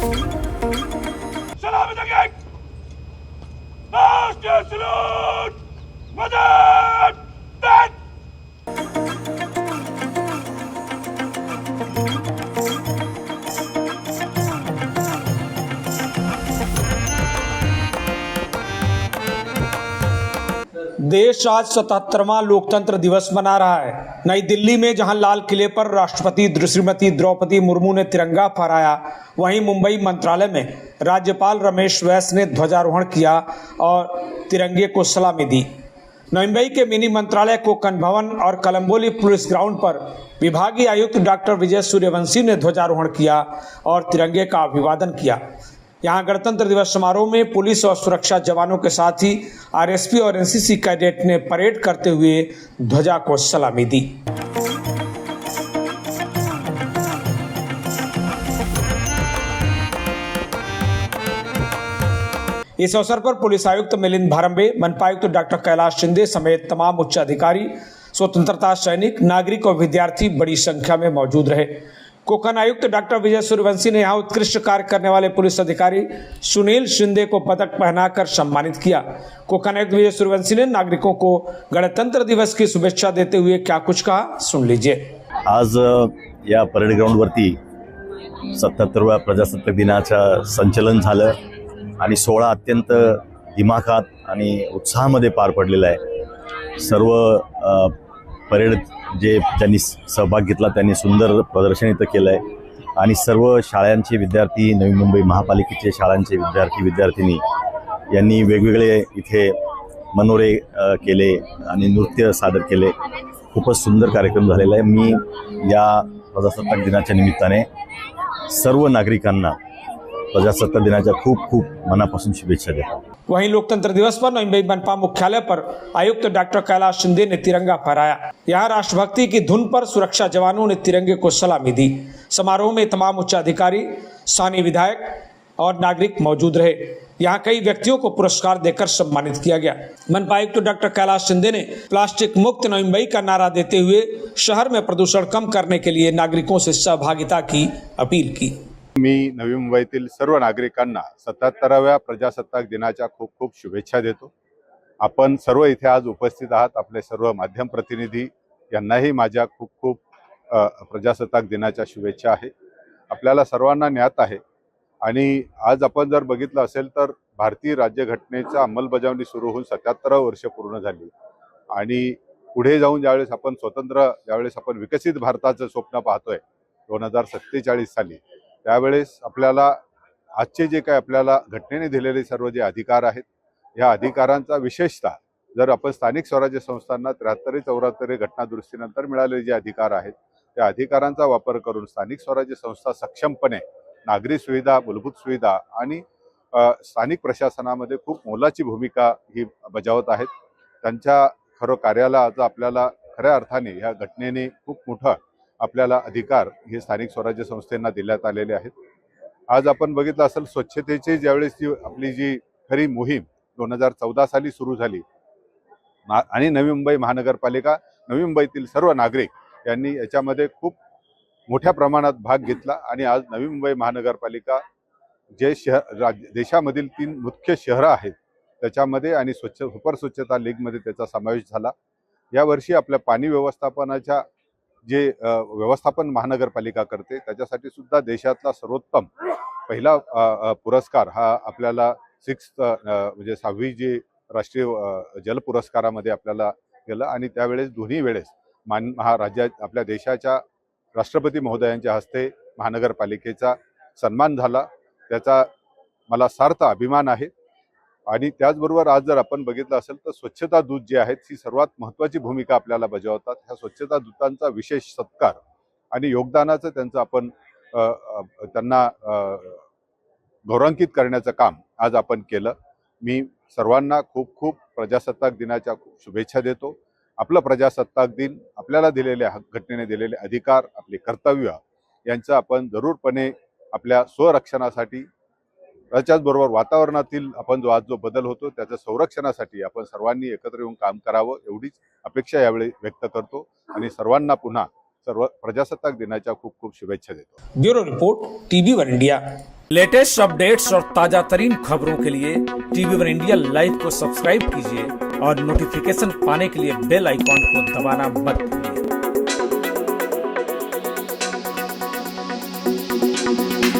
Salam again! Master salute! Madad! Dead! देश आज 77वां लोकतंत्र दिवस मना रहा है। नई दिल्ली में जहां लाल किले पर राष्ट्रपति श्रीमती द्रौपदी मुर्मू ने तिरंगा फहराया, वहीं मुंबई मंत्रालय में राज्यपाल रमेश बैस ने ध्वजारोहण किया और तिरंगे को सलामी दी। मुंबई के मिनी मंत्रालय कोकन भवन और कलम्बोली पुलिस ग्राउंड पर विभागीय आयुक्त डॉक्टर विजय सूर्यवंशी ने ध्वजारोहण किया और तिरंगे का अभिवादन किया। यहाँ गणतंत्र दिवस समारोह में पुलिस और सुरक्षा जवानों के साथ ही आरएसपी और एनसीसी कैडेट ने परेड करते हुए ध्वजा को सलामी दी। इस अवसर पर पुलिस आयुक्त मिलिंद भारंबे, मनपायुक्त डॉक्टर कैलाश शिंदे समेत तमाम उच्च अधिकारी, स्वतंत्रता सैनिक, नागरिक और विद्यार्थी बड़ी संख्या में मौजूद रहे। कोकन आयुक्त डॉक्टर विजय सूर्यवंशी ने यहाँ उत्कृष्ट कार्य करने वाले पुलिस अधिकारी सुनील शिंदे को पदक पहनाकर सम्मानित किया। कोकन आयुक्त विजय सूर्यवंशी ने नागरिकों को गणतंत्र दिवस की शुभेच्छा देते हुए क्या कुछ कहा, सुन लीजिए। आज या परेड ग्राउंडवरती 77व्या प्रजासत्ताक दिनाचं संचलन झालं आणि सोहळा अत्यंत दिमाखात आणि उत्साहामध्ये पार पडलेला आहे। सर्व परेड ज्यांनी सहभाग घेतला त्यांनी सुंदर प्रदर्शन इथं केलं आहे आणि सर्व शाळांचे विद्यार्थी, नवी मुंबई महापालिकेचे शाळांचे विद्यार्थिनी यांनी वेगवेगळे इथे मनोरे केले आणि नृत्य सादर केले। खूपच सुंदर कार्यक्रम झालेला आहे। मी या प्रजासत्ताक दिनाच्या निमित्ताने सर्व नागरिकांना प्रजासत्ताक दिनाच्या खूप खूप मनापासून शुभेच्छा देतो। वहीं लोकतंत्र दिवस पर मुंबई मनपा मुख्यालय पर आयुक्त डॉक्टर कैलाश शिंदे ने तिरंगा फहराया। यहाँ राष्ट्रभक्ति की धुन पर सुरक्षा जवानों ने तिरंगे को सलामी दी। समारोह में तमाम उच्च अधिकारी, स्थानीय विधायक और नागरिक मौजूद रहे। यहाँ कई व्यक्तियों को पुरस्कार देकर सम्मानित किया गया। मनपा आयुक्त डॉक्टर कैलाश शिंदे ने प्लास्टिक मुक्त नवी मुंबई का नारा देते हुए शहर में प्रदूषण कम करने के लिए नागरिकों से सहभागिता की अपील की। मी नवी मुंबईतील सर्व नागरिकांना 77व्या प्रजासत्ताक दिनाच्या खूप खूप शुभेच्छा देतो। आपण सर्व इथे आज उपस्थित आहात, आपले सर्व माध्यम प्रतिनिधी यांनाही माझ्या खूप खूप प्रजासत्ताक दिनाच्या शुभेच्छा आहे। आपल्याला सर्वांना ज्ञात आहे आणि आज आपण जर बघितलं असेल तर भारतीय राज्यघटनेची अंमलबजावणी सुरू होऊन 77 वर्ष पूर्ण झाली आणि पुढे जाऊन ज्यावेळेस आपण स्वतंत्र, ज्यावेळेस आपण विकसित भारताचं स्वप्न पाहतोय 2047 साली, त्यावेळेस आपल्याला आजचे जे काही आपल्याला घटनेने दिलेले सर्व जे अधिकार आहेत, या अधिकारांचा विशेषतः जर आपण स्थानिक स्वराज्य संस्थांना 73-74 घटनादुरुस्तीनंतर मिळालेले जे अधिकार आहेत, त्या अधिकारांचा वापर करून स्थानिक स्वराज्य संस्था सक्षमपणे नागरी सुविधा, मूलभूत सुविधा आणि स्थानिक प्रशासनामध्ये खूप मोलाची भूमिका ही बजावत आहेत। त्यांच्या खरं कार्याला आज आपल्याला खऱ्या अर्थाने या घटनेने खूप मोठा आपल्याला अधिकार हे स्थानिक स्वराज्य संस्थांना देण्यात आलेले आहेत। आज आपण बघितलं असेल स्वच्छतेची ज्यावेळेस आपली जी खरी मोहीम 2014 साली सुरू झाली आणि नवी मुंबई महानगरपालिका, नवी मुंबईतील सर्व नागरिक यांनी याच्यामध्ये खूप मोठ्या प्रमाणात भाग घेतला आणि आज नवी मुंबई महानगरपालिका जे देशामधील 3 मुख्य शहरं आहेत त्याच्यामध्ये आणि सुपर स्वच्छता लीगमध्ये त्याचा समावेश झाला। यावर्षी आपल्या पाणी व्यवस्थापनाच्या जे व्यवस्थापन महानगरपालिका करते त्याच्यासाठी सुद्धा देशातला सर्वोत्तम पहिला पुरस्कार हा आपल्याला 6वी जे राष्ट्रीय जल पुरस्कारामध्ये आपल्याला गेला आणि त्यावेळेस दोन्ही वेळेस राज्यात आपल्या देशाच्या राष्ट्रपती महोदयांच्या हस्ते महानगरपालिकेचा सन्मान झाला। त्याचा मला सार्थ अभिमान आहे आणि त्याचबरोबर आज जर आपण बघितलं असेल तर स्वच्छता दूत जे आहेत ही सर्वात महत्त्वाची भूमिका आपल्याला बजावतात। ह्या स्वच्छता दूतांचा विशेष सत्कार आणि योगदानाचं त्यांचं आपण त्यांना गौरवान्वित करण्याचं काम आज आपण केलं। मी सर्वांना खूप खूप प्रजासत्ताक दिनाच्या शुभेच्छा देतो। आपलं प्रजासत्ताक दिन आपल्याला दिलेले घटनेने दिलेले अधिकार, आपले कर्तव्य यांचं आपण जरूरपणे आपल्या स्वरक्षणासाठी, त्याच्याचबरोबर वातावरणातील आपण जो बदल होतो त्याच्या संरक्षणासाठी आपण सर्वांनी एकत्र येऊन काम करावं एवढीच अपेक्षा यावेळी व्यक्त करतो आणि सर्वांना पुन्हा सर्व प्रजासत्ताक दिनाच्या खूप खूप शुभेच्छा देतो। Bureau report, TV1 India. Latest updates और ताजा तरीन खबरों के लिए TV1 इंडिया लाइव को सब्सक्राइब कीजिए और नोटिफिकेशन पाने के लिए बेल आइकॉन को दबाना मत भूलिए।